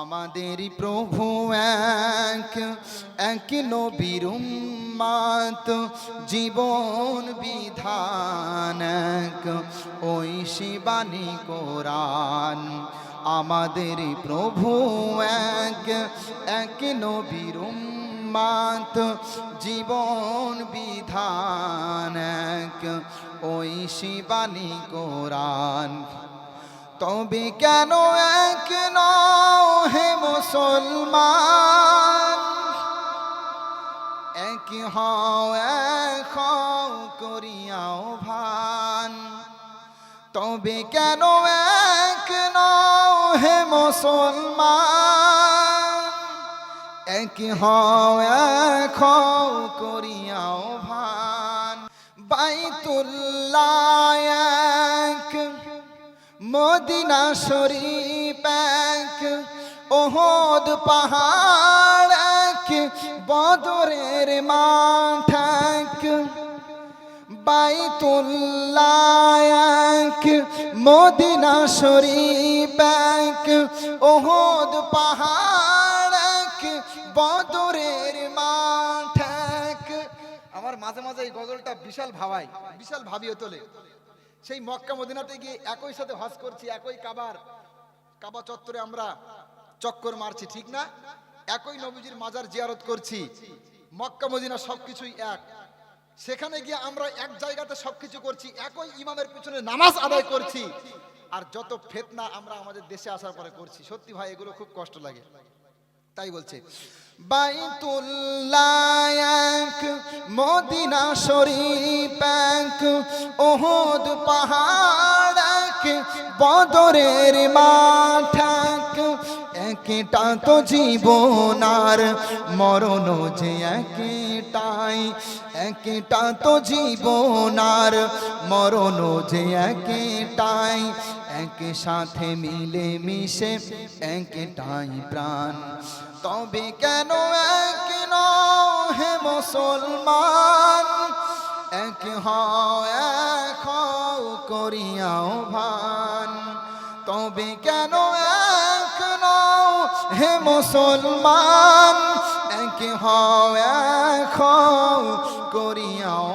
আমাদের প্রভু এক, এক নবীর উম্মত, জীবন বিধান এক, ওই শিবানী কোরআন। আমাদের প্রভু এক, এক নবীর উম্মত, জীবন বিধান এক, ওই শিবানী কোরআন। তবে কেন এক নও হে মুসলমান, এক হও এক হও করিয়াও ভান। তবে কেন এক নও হে মুসলমান, এক হও এক হও করিয়াও ভান। বাইতুল্লাহ এক, মদিনা শরীফ এক, ওহদ পাহাড় এক, বদরের মাঠ এক। বাইতুল্লাহ এক, মদিনা শরীফ এক, ওহদ পাহাড় এক, বদরের মাঠ এক। আমার মাঝে মাঝে এই গজলটা বিশাল ভাবাই, বিশাল ভাবিয়ে তোলে। সেই মক্কা মদিনাতে গিয়ে একই সাথে হজ করছি, একই কাবা চত্বরে আমরা চক্কর মারছি, ঠিক না? একই নবীজির মাজার জিয়ারত করছি, মক্কা মদিনা সবকিছুই এক। সেখানে গিয়ে আমরা এক জায়গাতে সবকিছু করছি, একই ইমামের পিছনে নামাজ আদায় করছি, আর যত ফিতনা আমরা আমাদের দেশে আসার পরে করছি। সত্যি ভাই এগুলো খুব কষ্ট লাগে। তাই বলছে বাইতুল্লাহ এক, মদিনা শরীফ এক, ওহদ পাহাড় এক, বদরের মাঠ এক। একটা তো জীবন আর মরণ যে একটাই, একটা তো জীবন আর মরণ যে একটাই, এক সাথে মিলে মিশে একটাই প্রাণ। তবে কেন এক নও হে মুসলমান, এক হও এক হও করিয়াও ভান। তবে কেন এক নও হে মুসলমান, এক হও এক হও করিয়াও